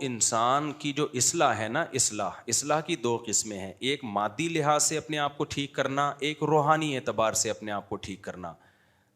انسان کی جو اصلاح ہے نا، اصلاح کی دو قسمیں ہیں، ایک مادی لحاظ سے اپنے آپ کو ٹھیک کرنا، ایک روحانی اعتبار سے اپنے آپ کو ٹھیک کرنا۔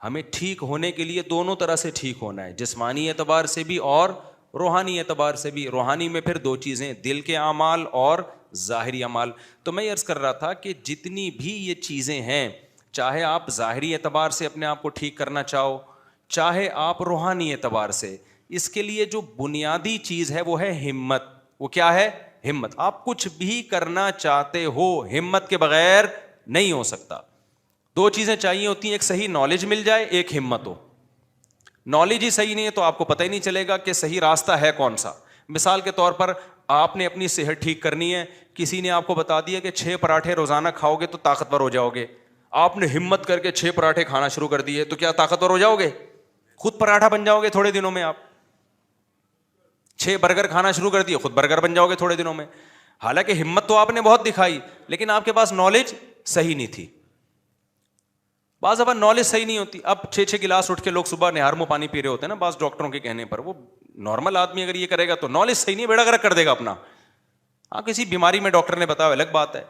ہمیں ٹھیک ہونے کے لیے دونوں طرح سے ٹھیک ہونا ہے، جسمانی اعتبار سے بھی اور روحانی اعتبار سے بھی۔ روحانی میں پھر دو چیزیں، دل کے اعمال اور ظاہری اعمال۔ تو میں یہ عرض کر رہا تھا کہ جتنی بھی یہ چیزیں ہیں، چاہے آپ ظاہری اعتبار سے اپنے آپ کو ٹھیک کرنا چاہو، چاہے آپ روحانی اعتبار سے، اس کے لیے جو بنیادی چیز ہے وہ ہے ہمت۔ وہ کیا ہے؟ ہمت۔ آپ کچھ بھی کرنا چاہتے ہو، ہمت کے بغیر نہیں ہو سکتا۔ دو چیزیں چاہیے ہوتی ہیں، ایک صحیح نالج مل جائے، ایک ہمت ہو۔ نالج ہی صحیح نہیں ہے تو آپ کو پتہ ہی نہیں چلے گا کہ صحیح راستہ ہے کون سا۔ مثال کے طور پر آپ نے اپنی صحت ٹھیک کرنی ہے، کسی نے آپ کو بتا دیا کہ 6 پراٹھے روزانہ کھاؤ گے تو طاقتور ہو جاؤ گے۔ آپ نے ہمت کر کے 6 پراٹھے کھانا شروع کر دیے تو کیا طاقتور ہو جاؤ گے؟ خود پراٹھا بن جاؤ گے تھوڑے دنوں میں۔ آپ 6 برگر کھانا شروع کر دیے، خود برگر بن جاؤ گے تھوڑے دنوں میں۔ حالانکہ ہمت تو آپ نے بہت دکھائی، لیکن آپ کے پاس نالج صحیح نہیں تھی۔ بعض دفعہ نالج صحیح نہیں ہوتی۔ اب 6 گلاس اٹھ کے لوگ صبح نہار منہ پانی پی رہے ہوتے ہیں نا، بعض ڈاکٹروں کے کہنے پر۔ وہ نارمل آدمی اگر یہ کرے گا تو نالج صحیح نہیں، بیڑا گرک کر دے گا اپنا۔ ہاں، کسی بیماری میں ڈاکٹر نے بتایا الگ بات ہے۔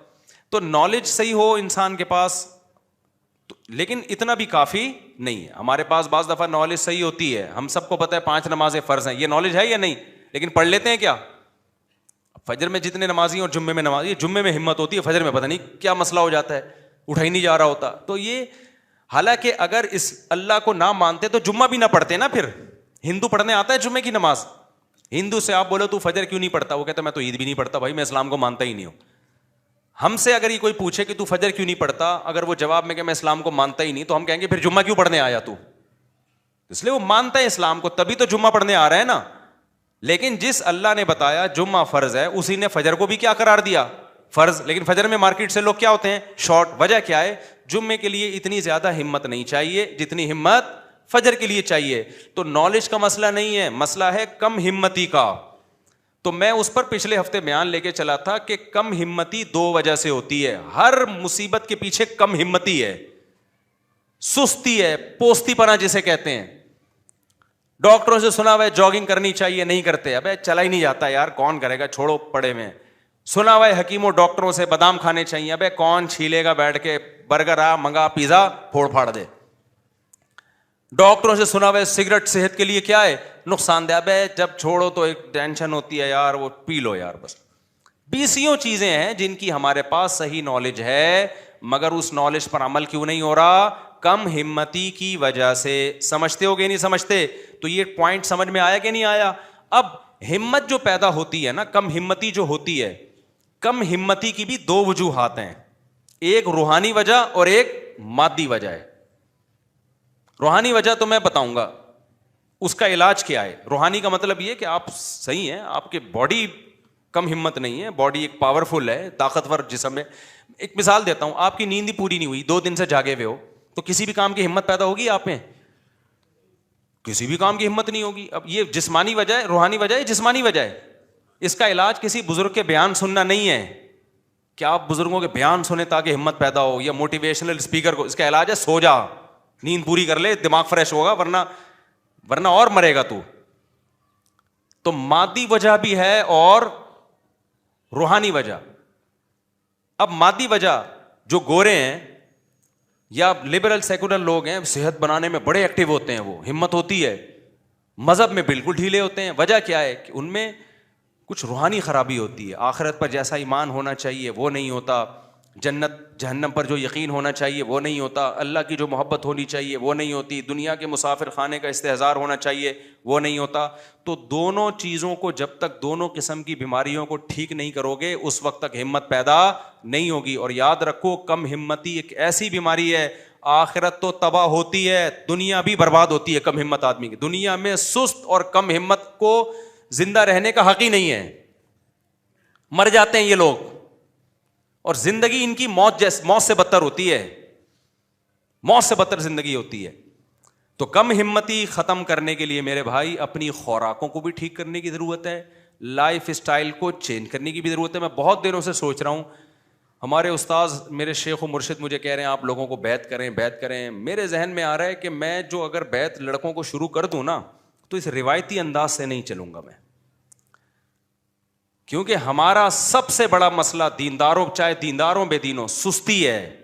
تو نالج صحیح ہو انسان کے پاس، لیکن اتنا بھی کافی نہیں ہے۔ ہمارے پاس بعض دفعہ نالج صحیح ہوتی ہے، ہم سب کو پتہ ہے 5 نمازیں فرض ہیں، یہ نالج ہے یا نہیں؟ لیکن پڑھ لیتے ہیں کیا؟ فجر میں جتنے نمازی اور جمعے میں نمازی، جمعے میں ہمت ہوتی ہے، فجر میں پتہ نہیں کیا مسئلہ ہو جاتا ہے، اٹھا ہی نہیں جا رہا ہوتا۔ تو یہ حالانکہ اگر اس اللہ کو نہ مانتے تو جمعہ بھی نہ پڑھتے نا۔ پھر ہندو پڑھنے آتا ہے جمعے کی نماز، ہندو سے آپ بولو تو فجر کیوں نہیں پڑھتا، وہ کہتا ہے میں تو عید بھی نہیں پڑھتا بھائی، میں اسلام کو مانتا ہی نہیں ہوں۔ ہم سے اگر یہ کوئی پوچھے کہ تو فجر کیوں نہیں پڑھتا، اگر وہ جواب میں کہ میں اسلام کو مانتا ہی نہیں، تو ہم کہیں گے پھر جمعہ کیوں پڑھنے آیا تو؟ اس لیے وہ مانتا ہے اسلام کو، تبھی تو جمعہ پڑھنے آ رہا ہے نا۔ لیکن جس اللہ نے بتایا جمعہ فرض ہے، اسی نے فجر کو بھی کیا قرار دیا؟ فرض۔ لیکن فجر میں مارکیٹ سے لوگ کیا ہوتے ہیں؟ شارٹ۔ وجہ کیا ہے؟ جمعے کے لیے اتنی زیادہ ہمت نہیں چاہیے جتنی ہمت فجر کے لیے چاہیے۔ تو نالج کا مسئلہ نہیں ہے، مسئلہ ہے کم ہمتی کا۔ تو میں اس پر پچھلے ہفتے بیان لے کے چلا تھا کہ کم ہمتی 2 وجہ سے ہوتی ہے۔ ہر مصیبت کے پیچھے کم ہمتی ہے، سستی ہے، پوستی پنا جسے کہتے ہیں۔ ڈاکٹروں سے سنا ہوا ہے جاگنگ کرنی چاہیے، نہیں کرتے، ابے چلا ہی نہیں جاتا یار، کون کرے گا، چھوڑو پڑے میں۔ سنا ہوا ہے حکیموں ڈاکٹروں سے بادام کھانے چاہیے، ابے کون چھیلے گا بیٹھ کے، برگر آ منگا، پیزا پھوڑ پھاڑ دے۔ ڈاکٹروں سے سنا ہوا ہے سگریٹ صحت کے لیے کیا ہے؟ نقصان دہ، ابے جب چھوڑو تو ایک ٹینشن ہوتی ہے یار، وہ پی لو یار بس۔ 20 چیزیں ہیں جن کی ہمارے پاس صحیح نالج ہے، مگر اس نالج پر عمل کیوں نہیں ہو رہا؟ کم ہمتی کی وجہ سے۔ سمجھتے ہو گے نہیں سمجھتے؟ تو یہ پوائنٹ سمجھ میں آیا کہ نہیں آیا؟ اب ہمت جو پیدا ہوتی ہے نا، کم ہمتی جو ہوتی ہے، کم ہمتی کی بھی 2 وجوہات ہیں، ایک روحانی وجہ اور ایک مادی وجہ ہے۔ روحانی وجہ تو میں بتاؤں گا اس کا علاج کیا ہے۔ روحانی کا مطلب یہ کہ آپ صحیح ہیں، آپ کے باڈی کم ہمت نہیں ہے، باڈی ایک پاورفل ہے، طاقتور جسم ہے۔ ایک مثال دیتا ہوں، آپ کی نیند ہی پوری نہیں ہوئی، 2 دن سے جاگے ہوئے ہو، تو کسی بھی کام کی ہمت پیدا ہوگی آپ میں؟ کسی بھی کام کی ہمت نہیں ہوگی۔ اب یہ جسمانی وجہ ہے، روحانی وجہ ہے، جسمانی وجہ ہے۔ اس کا علاج کسی بزرگ کے بیان سننا نہیں ہے کہ آپ بزرگوں کے بیان سنیں تاکہ ہمت پیدا ہو، یا موٹیویشنل اسپیکر کو۔ اس کا علاج ہے سو جا، نیند پوری کر لے، دماغ فریش ہوگا، ورنہ اور مرے گا تو۔ تو مادی وجہ بھی ہے اور روحانی وجہ۔ اب مادی وجہ، جو گورے ہیں یا لبرل سیکولر لوگ ہیں، صحت بنانے میں بڑے ایکٹیو ہوتے ہیں، وہ ہمت ہوتی ہے، مذہب میں بالکل ڈھیلے ہوتے ہیں۔ وجہ کیا ہے؟ کہ ان میں کچھ روحانی خرابی ہوتی ہے، آخرت پر جیسا ایمان ہونا چاہیے وہ نہیں ہوتا، جنت جہنم پر جو یقین ہونا چاہیے وہ نہیں ہوتا، اللہ کی جو محبت ہونی چاہیے وہ نہیں ہوتی، دنیا کے مسافر خانے کا استحضار ہونا چاہیے وہ نہیں ہوتا۔ تو دونوں چیزوں کو جب تک، دونوں قسم کی بیماریوں کو ٹھیک نہیں کرو گے، اس وقت تک ہمت پیدا نہیں ہوگی۔ اور یاد رکھو، کم ہمتی ایک ایسی بیماری ہے، آخرت تو تباہ ہوتی ہے، دنیا بھی برباد ہوتی ہے کم ہمت آدمی کی۔ دنیا میں سست اور کم ہمت کو زندہ رہنے کا حق ہی نہیں ہے، مر جاتے ہیں یہ لوگ، اور زندگی ان کی موت سے بدتر ہوتی ہے، موت سے بدتر زندگی ہوتی ہے۔ تو کم ہمتی ختم کرنے کے لیے میرے بھائی اپنی خوراکوں کو بھی ٹھیک کرنے کی ضرورت ہے، لائف اسٹائل کو چینج کرنے کی بھی ضرورت ہے۔ میں بہت دنوں سے سوچ رہا ہوں، ہمارے استاذ میرے شیخ و مرشد مجھے کہہ رہے ہیں آپ لوگوں کو بیعت کریں بیعت کریں۔ میرے ذہن میں آ رہا ہے کہ میں جو اگر بیعت لڑکوں کو شروع کر دوں نا، تو اس روایتی انداز سے نہیں چلوں گا میں۔ کیونکہ ہمارا سب سے بڑا مسئلہ دینداروں، چاہے دینداروں بے دینوں، سستی ہے.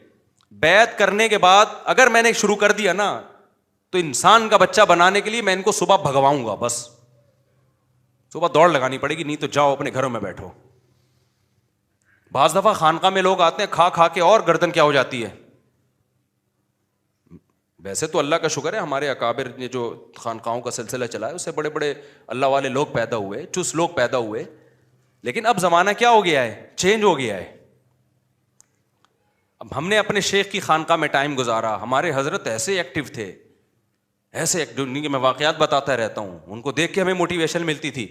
بیعت کرنے کے بعد اگر میں نے شروع کر دیا نا تو انسان کا بچہ بنانے کے لیے میں ان کو صبح بھگواؤں گا، بس صبح دوڑ لگانی پڑے گی، نہیں تو جاؤ اپنے گھروں میں بیٹھو. بعض دفعہ خانقاہ میں لوگ آتے ہیں کھا کھا کے اور گردن کیا ہو جاتی ہے. ویسے تو اللہ کا شکر ہے ہمارے اکابر نے جو خانقاہوں کا سلسلہ چلایا اس سے بڑے بڑے اللہ والے لوگ پیدا ہوئے، چست لوگ پیدا ہوئے. لیکن اب زمانہ کیا ہو گیا ہے، چینج ہو گیا ہے. اب ہم نے اپنے شیخ کی خانقاہ میں ٹائم گزارا، ہمارے حضرت ایسے ایکٹیو تھے، ایسے کہ میں واقعات بتاتا رہتا ہوں، ان کو دیکھ کے ہمیں موٹیویشن ملتی تھی.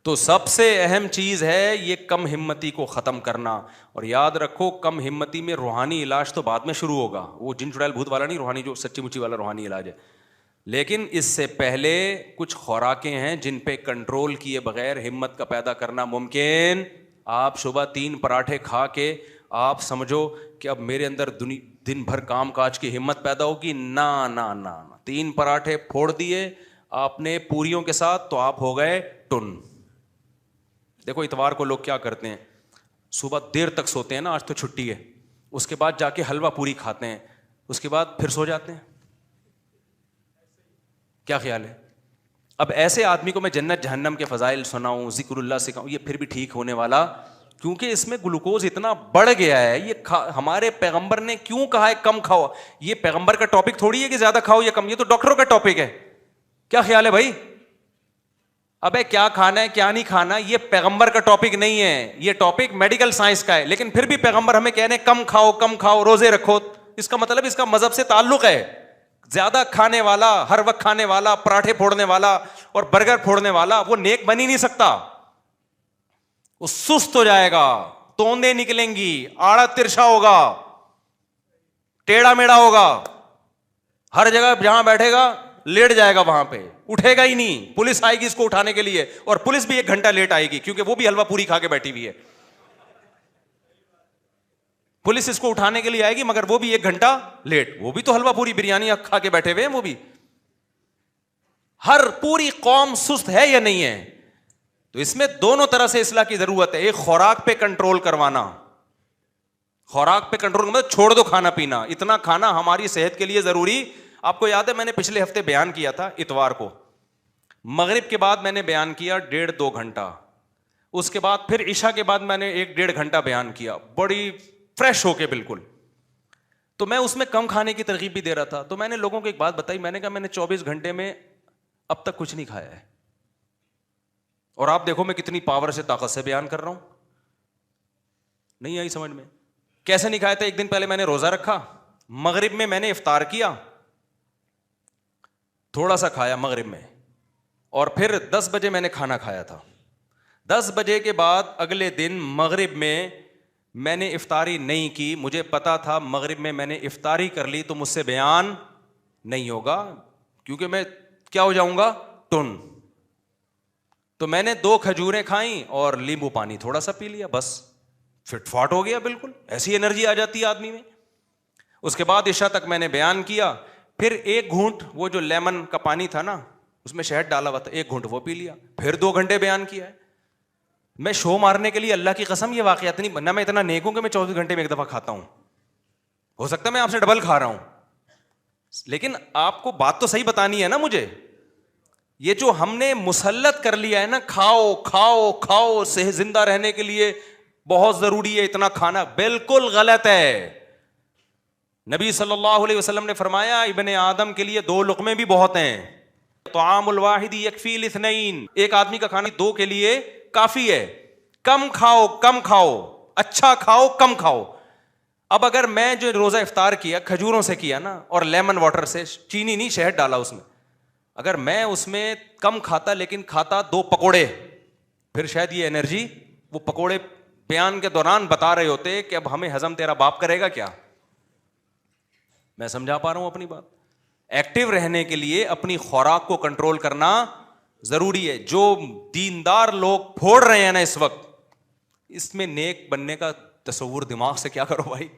تو سب سے اہم چیز ہے یہ کم ہمتی کو ختم کرنا. اور یاد رکھو کم ہمتی میں روحانی علاج تو بعد میں شروع ہوگا، وہ جن چڑیل بھوت والا نہیں، روحانی جو سچی مچی والا روحانی علاج ہے. لیکن اس سے پہلے کچھ خوراکیں ہیں جن پہ کنٹرول کیے بغیر ہمت کا پیدا کرنا ممکن. آپ صبح 3 پراٹھے کھا کے آپ سمجھو کہ اب میرے اندر دن بھر کام کاج کی ہمت پیدا ہوگی؟ نہ نہ نہ. 3 پراٹھے پھوڑ دیے آپ نے پوریوں کے ساتھ تو آپ ہو گئے ٹن. دیکھو اتوار کو لوگ کیا کرتے ہیں، صبح دیر تک سوتے ہیں نا، آج تو چھٹی ہے، اس کے بعد جا کے حلوہ پوری کھاتے ہیں، اس کے بعد پھر سو جاتے ہیں. کیا خیال ہے؟ اب ایسے آدمی کو میں جنت جہنم کے فضائل سناؤں، ذکر اللہ سکھاؤں، یہ پھر بھی ٹھیک ہونے والا، کیونکہ اس میں گلوکوز اتنا بڑھ گیا ہے. یہ ہمارے پیغمبر نے کیوں کہا ہے کم کھاؤ؟ یہ پیغمبر کا ٹاپک تھوڑی ہے کہ زیادہ کھاؤ یا کم، یہ تو ڈاکٹروں کا ٹاپک ہے. کیا خیال ہے بھائی؟ ابے کیا کھانا ہے کیا نہیں کھانا یہ پیغمبر کا ٹاپک نہیں ہے، یہ ٹاپک میڈیکل سائنس کا ہے. لیکن پھر بھی پیغمبر ہمیں کہہ رہے ہیں کم کھاؤ کم کھاؤ، روزے رکھو. اس کا مطلب اس کا مذہب سے تعلق ہے. زیادہ کھانے والا، ہر وقت کھانے والا، پراٹھے پھوڑنے والا اور برگر پھوڑنے والا وہ نیک بن ہی نہیں سکتا. وہ سست ہو جائے گا، توندے نکلیں گی، آڑا ترچھا ہوگا، ٹیڑھا میڑا ہوگا، ہر جگہ جہاں بیٹھے گا لیٹ جائے گا، وہاں پہ اٹھے گا ہی نہیں. پولیس آئے گی اس کو اٹھانے کے لیے، اور پولیس بھی 1 گھنٹہ لیٹ آئے گی کیونکہ وہ بھی حلوہ پوری کھا کے بیٹھی ہوئی ہے. پولیس اس کو اٹھانے کے لیے آئے گی مگر وہ بھی 1 گھنٹہ لیٹ، وہ بھی تو حلوہ پوری بریانی کھا کے بیٹھے ہوئے ہیں. وہ بھی ہر پوری قوم سست ہے یا نہیں ہے؟ تو اس میں دونوں طرح سے اصلاح کی ضرورت ہے. ایک خوراک پہ کنٹرول کروانا، خوراک پہ کنٹرول مطلب چھوڑ دو کھانا پینا، اتنا کھانا ہماری صحت کے لیے ضروری. آپ کو یاد ہے میں نے پچھلے ہفتے بیان کیا تھا، اتوار کو مغرب کے بعد میں نے بیان کیا 1.5-2 گھنٹہ، اس کے بعد پھر عشاء کے بعد میں نے 1-1.5 گھنٹہ بیان کیا، بڑی فریش ہو کے بالکل. تو میں اس میں کم کھانے کی ترغیب بھی دے رہا تھا. تو میں نے لوگوں کو ایک بات بتائی، میں نے کہا میں نے 24 گھنٹے میں اب تک کچھ نہیں کھایا ہے، اور آپ دیکھو میں کتنی پاور سے طاقت سے بیان کر رہا ہوں. نہیں آئی سمجھ میں؟ کیسے نہیں کھایا تھا؟ ایک دن پہلے میں نے روزہ رکھا، مغرب میں نے افطار کیا، تھوڑا سا کھایا مغرب میں، اور پھر 10 بجے میں نے کھانا کھایا تھا. 10 بجے کے بعد اگلے دن مغرب میں نے افطاری نہیں کی. مجھے پتا تھا مغرب میں نے افطاری کر لی تو مجھ سے بیان نہیں ہوگا کیونکہ میں کیا ہو جاؤں گا، ٹن. تو میں نے 2 کھجوریں کھائیں اور لیمبو پانی تھوڑا سا پی لیا، بس فٹ فاٹ ہو گیا بالکل. ایسی انرجی آ جاتی ہے آدمی میں. اس کے بعد عشاء تک میں نے بیان کیا، پھر 1 گھونٹ وہ جو لیمن کا پانی تھا نا اس میں شہد ڈالا ہوا تھا، 1 گھونٹ وہ پی لیا، پھر 2 گھنٹے بیان کیا ہے. میں شو مارنے کے لیے اللہ کی قسم یہ واقعات نہیں بننا، میں اتنا نیک ہوں کہ میں 24 گھنٹے میں 1 دفعہ کھاتا ہوں. ہو سکتا ہے میں آپ سے ڈبل کھا رہا ہوں، لیکن آپ کو بات تو صحیح بتانی ہے نا مجھے. یہ جو ہم نے مسلط کر لیا ہے نا، کھاؤ کھاؤ کھاؤ، صحت زندہ رہنے کے لیے بہت ضروری ہے اتنا کھانا، بالکل غلط ہے. نبی صلی اللہ علیہ وسلم نے فرمایا ابن آدم کے لیے 2 لقمے بھی بہت ہیں. طعام الواحد یکفی الاثنین، ایک آدمی کا کھانا 2 کے لیے کافی ہے. کم کھاؤ کم کھاؤ، اچھا کھاؤ کم کھاؤ. اب اگر میں جو روزہ افطار کیا کھجوروں سے کیا نا اور لیمن واٹر سے، چینی نہیں شہد ڈالا اس میں، اگر میں اس میں کم کھاتا لیکن کھاتا 2 پکوڑے، پھر شاید یہ انرجی، وہ پکوڑے بیان کے دوران بتا رہے ہوتے کہ اب ہمیں ہضم تیرا باپ کرے گا کیا. میں سمجھا پا رہا ہوں اپنی بات؟ ایکٹیو رہنے کے لیے اپنی خوراک کو کنٹرول کرنا ضروری ہے. جو دیندار لوگ پھوڑ رہے ہیں نا اس وقت، اس میں نیک بننے کا تصور دماغ سے کیا کرو بھائی،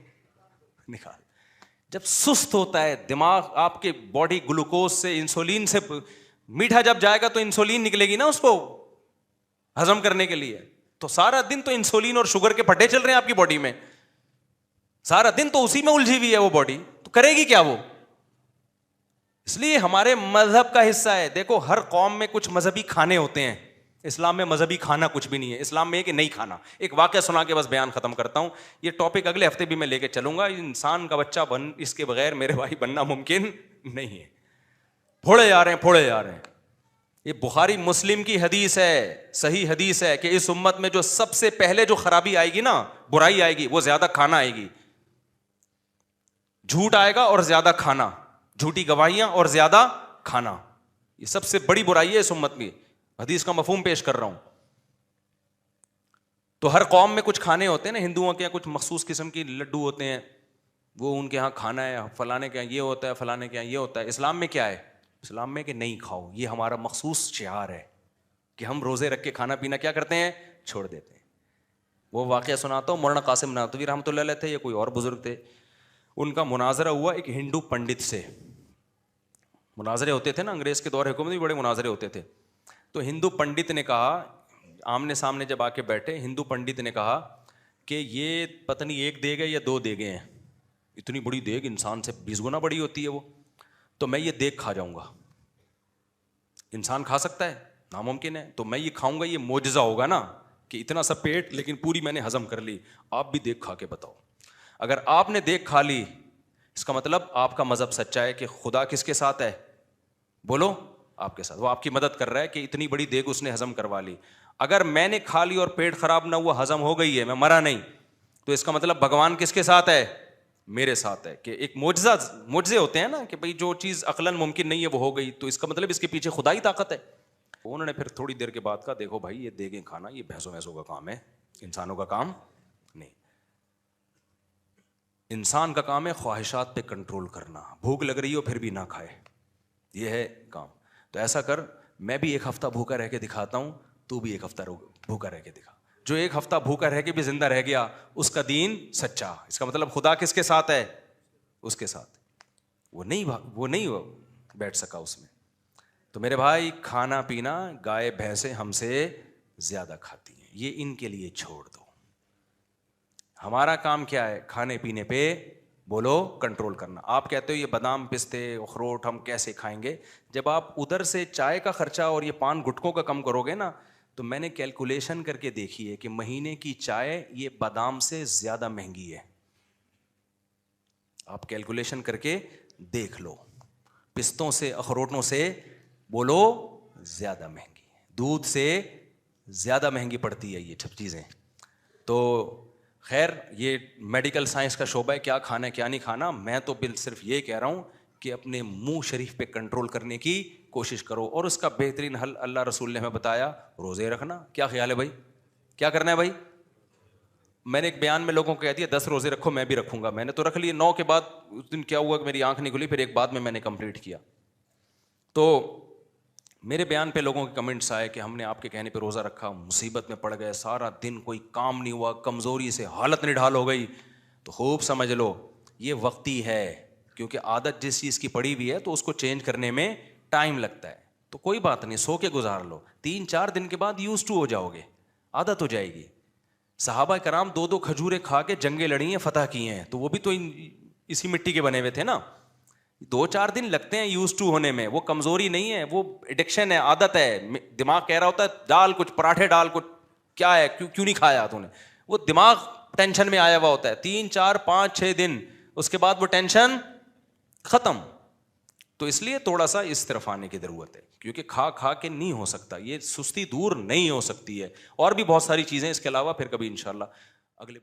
نکال. جب سست ہوتا ہے دماغ، آپ کے باڈی گلوکوز سے، انسولین سے، میٹھا جب جائے گا تو انسولین نکلے گی نا اس کو ہضم کرنے کے لیے. تو سارا دن تو انسولین اور شوگر کے پھٹے چل رہے ہیں آپ کی باڈی میں, سارا دن تو اسی میں الجھی ہوئی ہے وہ باڈی, تو کرے گی کیا وہ؟ اس لیے ہمارے مذہب کا حصہ ہے. دیکھو ہر قوم میں کچھ مذہبی کھانے ہوتے ہیں, اسلام میں مذہبی کھانا کچھ بھی نہیں ہے. اسلام میں ہے کہ نہیں کھانا. ایک واقعہ سنا کے بس بیان ختم کرتا ہوں, یہ ٹاپک اگلے ہفتے بھی میں لے کے چلوں گا. انسان کا بچہ اس کے بغیر میرے بھائی بننا ممکن نہیں ہے. پھوڑے جا رہے ہیں. یہ بخاری مسلم کی حدیث ہے, صحیح حدیث ہے کہ اس امت میں جو سب سے پہلے جو خرابی آئے گی نا, برائی آئے گی, وہ زیادہ کھانا آئے گی. جھوٹ آئے گا اور زیادہ کھانا, جھوٹی گواہیاں اور زیادہ کھانا, یہ سب سے بڑی برائی ہے اس امت میں. حدیث کا مفہوم پیش کر رہا ہوں. تو ہر قوم میں کچھ کھانے ہوتے ہیں نا, ہندوؤں کے یہاں کچھ مخصوص قسم کی لڈو ہوتے ہیں, وہ ان کے یہاں کھانا ہے, فلانے کے یہاں یہ ہوتا ہے, فلانے کے یہاں یہ ہوتا ہے. اسلام میں کیا ہے؟ اسلام میں کہ نہیں کھاؤ, یہ ہمارا مخصوص شعار ہے کہ ہم روزے رکھ کے کھانا پینا کیا کرتے ہیں, چھوڑ دیتے ہیں. وہ واقعہ سناتا ہوں, مولانا قاسم نانوتوی رحمۃ اللہ علیہ تھے یا کوئی اور بزرگ تھے, ان کا مناظرہ ہوا ایک ہندو پنڈت سے. مناظرے ہوتے تھے نا, انگریز کے دور حکومت میں بڑے مناظرے ہوتے تھے. تو ہندو پنڈت نے کہا, آمنے سامنے جب آ کے بیٹھے, ہندو پنڈت نے کہا کہ یہ پتہ نہیں ایک دیگ ہے یا دو دیگیں ہیں, اتنی بڑی دیگ انسان سے 20 گنا بڑی ہوتی ہے وہ, تو میں یہ دیگ کھا جاؤں گا. انسان کھا سکتا ہے؟ ناممکن ہے. تو میں یہ کھاؤں گا, یہ معجزہ ہوگا نا کہ اتنا سا پیٹ لیکن پوری میں نے ہضم کر لی. آپ بھی دیگ کھا کے بتاؤ. اگر آپ نے دیگ کھا لی, اس کا مطلب آپ کا مذہب سچا ہے کہ خدا کس کے ساتھ ہے, بولو آپ کے ساتھ. وہ آپ کی مدد کر رہا ہے کہ اتنی بڑی دیگ اس نے ہضم کروا لی. اگر میں نے کھا لی اور پیٹ خراب نہ ہوا, ہضم ہو گئی ہے, میں مرا نہیں, تو اس کا مطلب بھگوان کس کے ساتھ ہے, میرے ساتھ ہے. کہ ایک معجزے ہوتے ہیں نا کہ بھئی جو چیز عقلاً ممکن نہیں ہے وہ ہو گئی, تو اس کا مطلب اس کے پیچھے خدائی طاقت ہے. انہوں نے پھر تھوڑی دیر کے بعد کہا, دیکھو بھائی یہ دیگیں کھانا یہ بھینسوں کا کام ہے, انسانوں کا کام نہیں. انسان کا کام ہے خواہشات پہ کنٹرول کرنا. بھوک لگ رہی ہو پھر بھی نہ کھائے, یہ ہے کام. تو ایسا کر, میں بھی ایک ہفتہ بھوکا رہ کے دکھاتا ہوں, تو بھی ایک ہفتہ بھوکا رہ کے دکھا. جو ایک ہفتہ بھوکا رہ کے بھی زندہ رہ گیا, اس کا دین سچا. اس کا مطلب خدا کس کے ساتھ ہے, اس کے ساتھ. وہ نہیں بیٹھ سکا اس میں. تو میرے بھائی کھانا پینا گائے بھینسیں ہم سے زیادہ کھاتی ہیں, یہ ان کے لیے چھوڑ دو. ہمارا کام کیا ہے, کھانے پینے پہ بولو کنٹرول کرنا. آپ کہتے ہو یہ بادام پستے اخروٹ ہم کیسے کھائیں گے, جب آپ ادھر سے چائے کا خرچہ اور یہ پان گٹکوں کا کم کرو گے نا, تو میں نے کیلکولیشن کر کے دیکھی ہے کہ مہینے کی چائے یہ بادام سے زیادہ مہنگی ہے. آپ کیلکولیشن کر کے دیکھ لو, پستوں سے اخروٹوں سے بولو زیادہ مہنگی ہے, دودھ سے زیادہ مہنگی پڑتی ہے یہ سب چیزیں. تو خیر یہ میڈیکل سائنس کا شعبہ ہے, کیا کھانا ہے کیا نہیں کھانا. میں تو صرف یہ کہہ رہا ہوں کہ اپنے منہ شریف پہ کنٹرول کرنے کی کوشش کرو, اور اس کا بہترین حل اللہ رسول نے ہمیں بتایا, روزے رکھنا. کیا خیال ہے بھائی, کیا کرنا ہے بھائی؟ میں نے ایک بیان میں لوگوں کو کہہ دیا 10 روزے رکھو, میں بھی رکھوں گا. میں نے تو رکھ لیے. 9 کے بعد اس دن کیا ہوا کہ میری آنکھ نہیں کھلی, پھر ایک بعد میں نے کمپلیٹ کیا. تو میرے بیان پہ لوگوں کے کمنٹس آئے کہ ہم نے آپ کے کہنے پہ روزہ رکھا, مصیبت میں پڑ گئے, سارا دن کوئی کام نہیں ہوا, کمزوری سے حالت نڈھال ہو گئی. تو خوب سمجھ لو یہ وقتی ہے, کیونکہ عادت جس چیز کی پڑی ہوئی ہے تو اس کو چینج کرنے میں ٹائم لگتا ہے. تو کوئی بات نہیں, سو کے گزار لو, 3-4 دن کے بعد یوز ٹو ہو جاؤ گے, عادت ہو جائے گی. صحابہ کرام 2 کھجوریں کھا کے جنگیں لڑی ہیں, فتح کی ہیں, تو وہ بھی تو اسی مٹی کے بنے ہوئے تھے نا. 2-4 دن لگتے ہیں یوز ٹو ہونے میں, وہ کمزوری نہیں ہے, وہ ایڈکشن ہے, عادت ہے. دماغ کہہ رہا ہوتا ہے ڈال کچھ پراٹھے, ڈال کچھ, کیا ہے کیوں نہیں کھایا تو نے, وہ دماغ ٹینشن میں آیا ہوا ہوتا ہے. 3-4-5-6 دن, اس کے بعد وہ ٹینشن ختم. تو اس لیے تھوڑا سا اس طرف آنے کی ضرورت ہے, کیونکہ کھا کے نہیں ہو سکتا, یہ سستی دور نہیں ہو سکتی ہے. اور بھی بہت ساری چیزیں اس کے علاوہ پھر کبھی انشاءاللہ اگلے